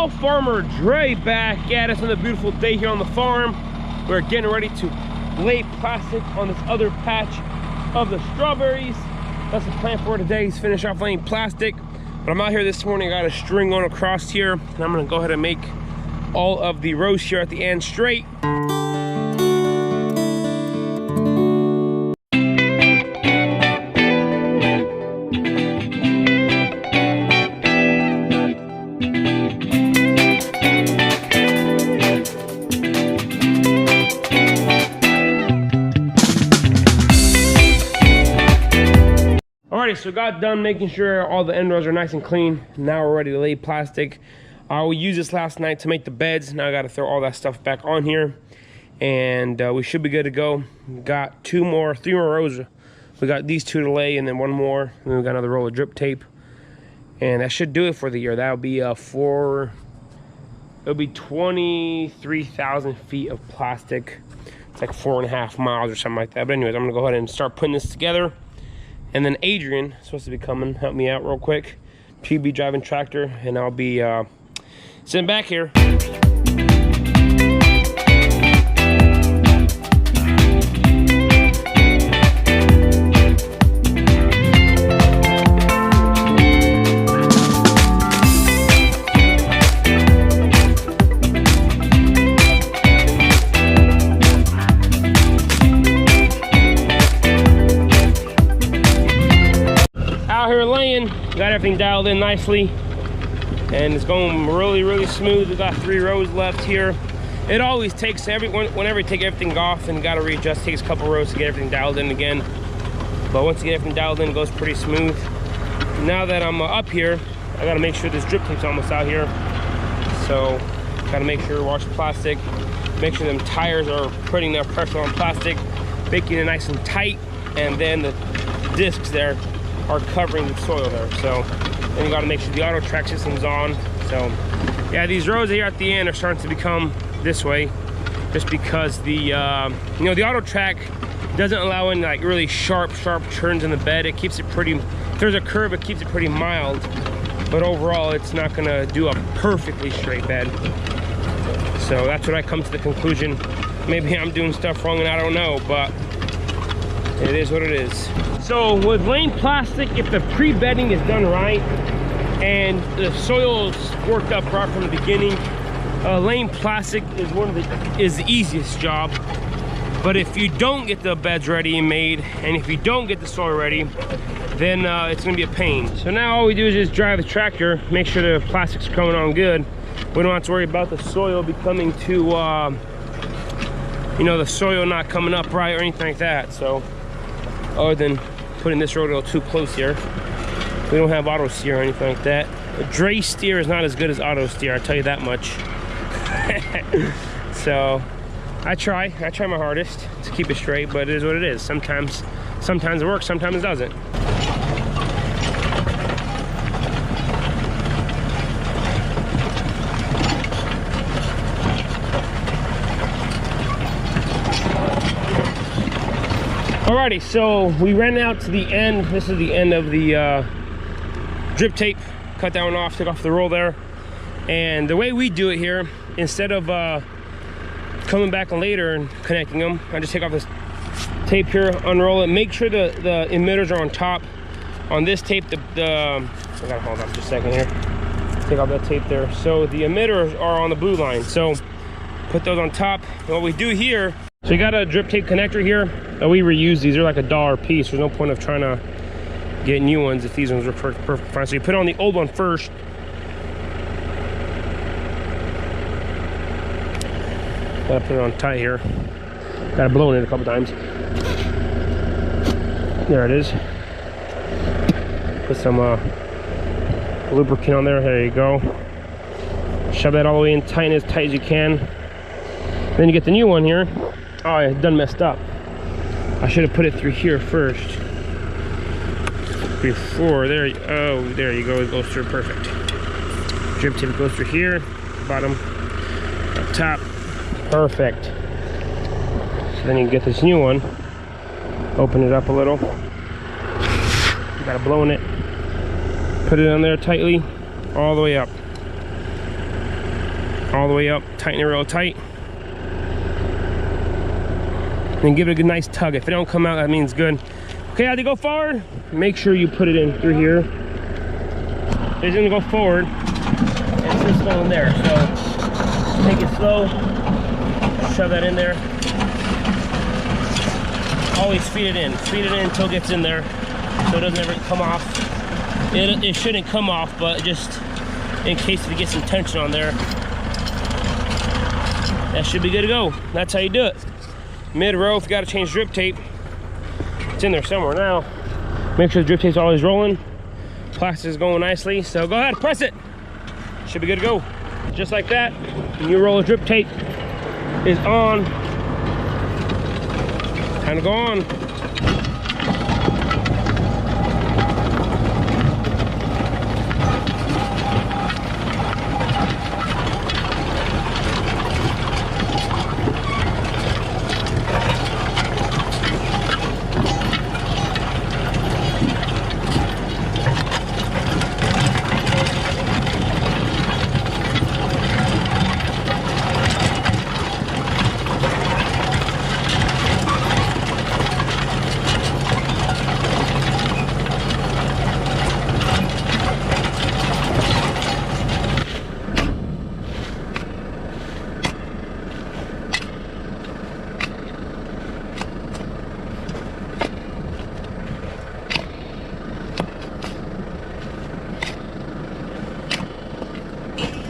y'all, Farmer Dre back at us on a beautiful day here on the farm. We're getting ready to lay plastic on this other patch of the strawberries. That's the plan for today, is finish off laying plastic. But I'm out here this morning, I got a string going across here, and I'm gonna go ahead and make all of the rows here at the end straight. Alrighty, so got done making sure all the end rows are nice and clean. Now we're ready to lay plastic. We used this last night to make the beds. Now I got to throw all that stuff back on here, and we should be good to go. We got three more rows. We got these two to lay, and then one more, and then we got another roll of drip tape, and that should do it for the year. That'll be it'll be 23,000 feet of plastic. It's like 4.5 miles or something like that. But anyways, I'm gonna go ahead and start putting this together. And then Adrian is supposed to be coming, help me out real quick. She'll be driving tractor, and I'll be sitting back here. Out here laying, got everything dialed in nicely, and it's going really smooth. We got 3 rows left here. It always takes whenever you take everything off and got to readjust, it takes a couple rows to get everything dialed in again. But once you get everything dialed in, it goes pretty smooth. Now that I'm up here, I got to make sure this drip tape's almost out here. So got to make sure to wash the plastic, make sure them tires are putting their pressure on plastic, making it nice and tight, and then the discs there are covering the soil there. So then you got to make sure the auto track system's on. So yeah, these rows here at the end are starting to become this way, just because the you know, the auto track doesn't allow any like really sharp turns in the bed. It keeps it pretty, if there's a curve, it keeps it pretty mild, but overall it's not gonna do a perfectly straight bed. So that's what I come to the conclusion. Maybe I'm doing stuff wrong and I don't know, but it is what it is. So with laying plastic, if the pre-bedding is done right and the soil is worked up right from the beginning, laying plastic is the easiest job. But if you don't get the beds ready and made, and if you don't get the soil ready, then it's gonna be a pain. So now all we do is just drive the tractor, make sure the plastic's coming on good. We don't have to worry about the soil becoming too, you know, the soil not coming up right or anything like that. So other than putting this road a little too close here, we don't have auto steer or anything like that. The Dre steer is not as good as auto steer, I'll tell you that much. So I try my hardest to keep it straight, but it is what it is. Sometimes it works, sometimes it doesn't. Alrighty, so we ran out to the end. This is the end of the drip tape. Cut that one off, took off the roll there. And the way we do it here, instead of coming back later and connecting them, I just take off this tape here, unroll it, make sure the emitters are on top. On this tape, I gotta hold on just a second here. Take off that tape there. So the emitters are on the blue line. So put those on top. And what we do here, so you got a drip tape connector here. We reuse these. They're like $1 a piece. There's no point of trying to get new ones if these ones are perfect fine. So you put on the old one first. Gotta put it on tight here. Gotta blow in it a couple times. There it is. Put some lubricant on there. There you go. Shove that all the way in tight as you can. Then you get the new one here. Oh, it's done messed up. I should have put it through here first. Before, there you go, it goes through perfect. Drip tape goes through here, bottom, up top, perfect. So then you get this new one, open it up a little. You gotta blow in it, put it on there tightly, all the way up. all the way up, tighten it real tight. And give it a good nice tug. If it don't come out, that means good. Okay, as you go forward, make sure you put it in through here. It's gonna go forward, and it's just going there. So take it slow, shove that in there. Always feed it in until it gets in there, so it doesn't ever come off. It shouldn't come off, but just in case it gets some tension on there, that should be good to go. That's how you do it. Mid-row, if you gotta change drip tape, it's in there somewhere now. Make sure the drip tape's always rolling. Plastic is going nicely, so go ahead, press it. Should be good to go. Just like that, new roll of drip tape is on. Time to go on.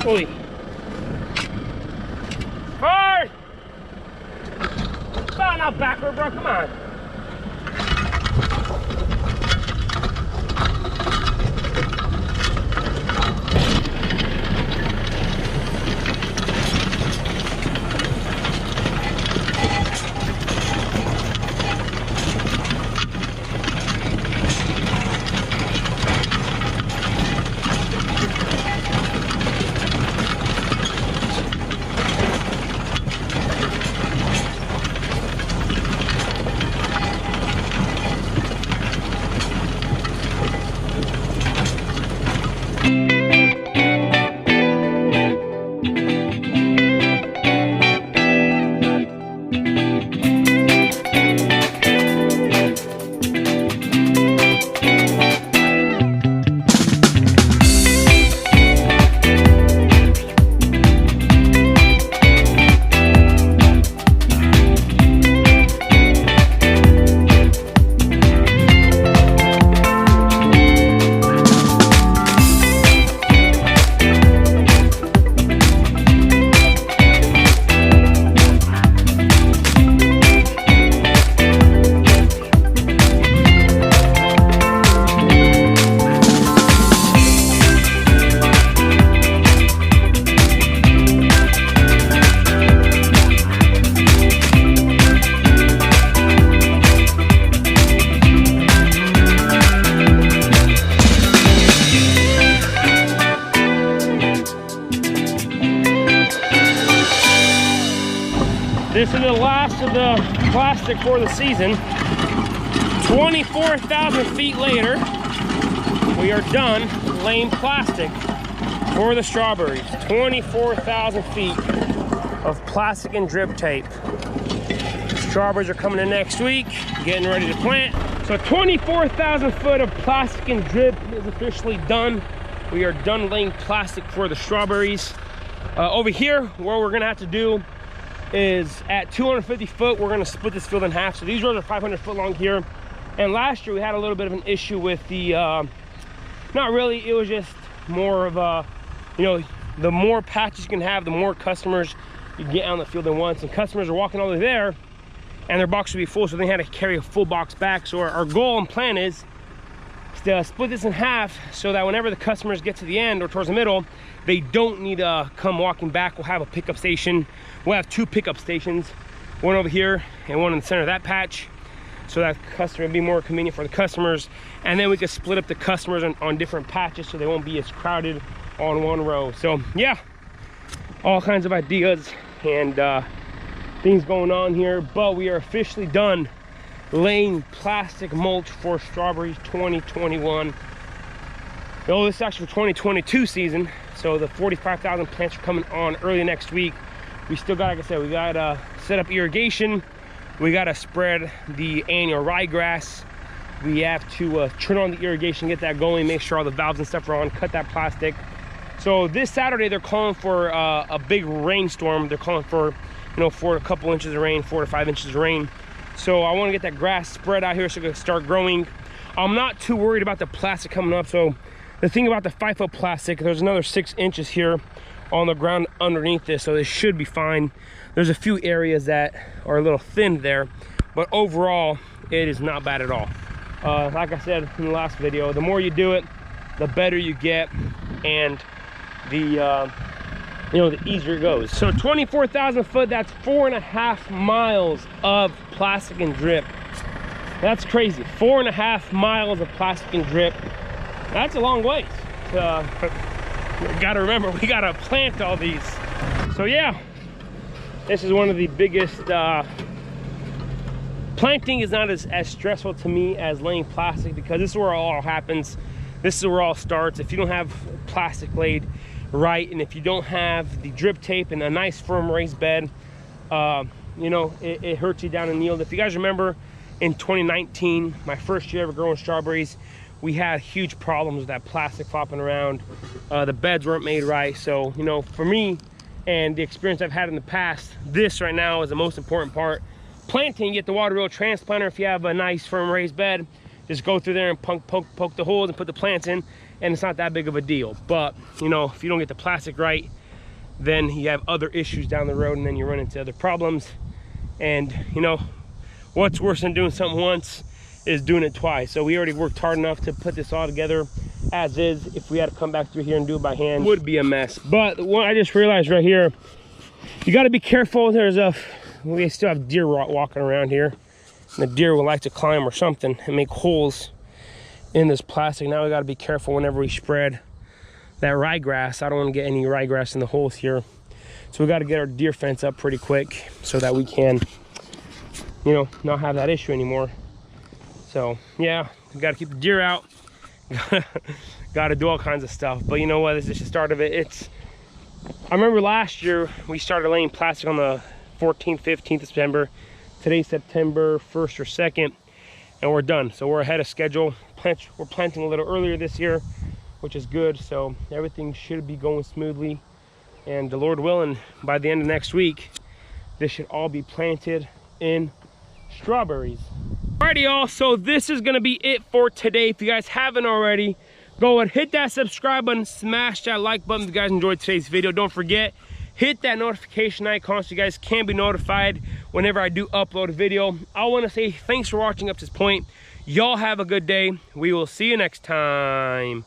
Holy. Hard! Oh, not backward, bro, come on. This is the last of the plastic for the season. 24,000 feet later, we are done laying plastic for the strawberries. 24,000 feet of plastic and drip tape. Strawberries are coming in next week, getting ready to plant. So 24,000 foot of plastic and drip is officially done. We are done laying plastic for the strawberries. Over here, what we're gonna have to do is at 250 foot, we're gonna split this field in half. So these rows are 500 foot long here. And last year we had a little bit of an issue with the, not really, it was just more of a, you know, the more patches you can have, the more customers you get on the field at once. And customers are walking all the way there and their box would be full, so they had to carry a full box back. So our goal and plan is to split this in half so that whenever the customers get to the end or towards the middle, they don't need to come walking back. We'll have a pickup station. We'll have two pickup stations, one over here and one in the center of that patch, so that customer will be more convenient for the customers. And then we can split up the customers on different patches so they won't be as crowded on one row. So yeah, all kinds of ideas and things going on here, but we are officially done laying plastic mulch for strawberries 2021. Oh, this is actually for 2022 season. So the 45,000 plants are coming on early next week. We still got, like I said, we got to set up irrigation. We got to spread the annual ryegrass. We have to turn on the irrigation, get that going, make sure all the valves and stuff are on, cut that plastic. So this Saturday, they're calling for a big rainstorm. They're calling for, you know, for a couple inches of rain, 4 to 5 inches of rain. So I want to get that grass spread out here so it can start growing. I'm not too worried about the plastic coming up. So the thing about the 5-foot plastic, there's another 6 inches here on the ground underneath this, so this should be fine. There's a few areas that are a little thin there, but overall, it is not bad at all. Like I said in the last video, the more you do it, the better you get, and the you know, the easier it goes. So 24,000 foot, that's 4.5 miles of plastic and drip. That's crazy. 4.5 miles of plastic and drip. That's a long ways. Gotta remember, we gotta plant all these. So yeah, this is one of the biggest, planting is not as stressful to me as laying plastic, because this is where it all happens. This is where it all starts. If you don't have plastic laid right, and if you don't have the drip tape and a nice firm raised bed, you know, it hurts you down in yield. If you guys remember, in 2019, my first year ever growing strawberries, we had huge problems with that plastic flopping around. The beds weren't made right. So, you know, for me and the experience I've had in the past, this right now is the most important part. Planting, you get the water wheel transplanter. If you have a nice firm raised bed, just go through there and poke the holes and put the plants in, and it's not that big of a deal. But, you know, if you don't get the plastic right, then you have other issues down the road, and then you run into other problems. And, you know, what's worse than doing something once is doing it twice. So we already worked hard enough to put this all together as is. If we had to come back through here and do it by hand, it would be a mess. But what I just realized right here, you got to be careful. We still have deer walking around here, and the deer will like to climb or something and make holes in this plastic. Now we got to be careful whenever we spread that ryegrass. I don't want to get any ryegrass in the holes here, so we got to get our deer fence up pretty quick so that we can, you know, not have that issue anymore. So yeah, we got to keep the deer out. Got to do all kinds of stuff. But you know what? This is the start of it. I remember last year we started laying plastic on the 14th, 15th of September. Today's September 1st or 2nd, and we're done. So we're ahead of schedule. We're planting a little earlier this year, which is good. So everything should be going smoothly. And the Lord willing, by the end of next week, this should all be planted in strawberries. Alrighty y'all, so this is gonna be it for today. If you guys haven't already, go ahead, hit that subscribe button, smash that like button if you guys enjoyed today's video. Don't forget, hit that notification icon so you guys can be notified whenever I do upload a video. I want to say thanks for watching up to this point. Y'all have a good day. We will see you next time.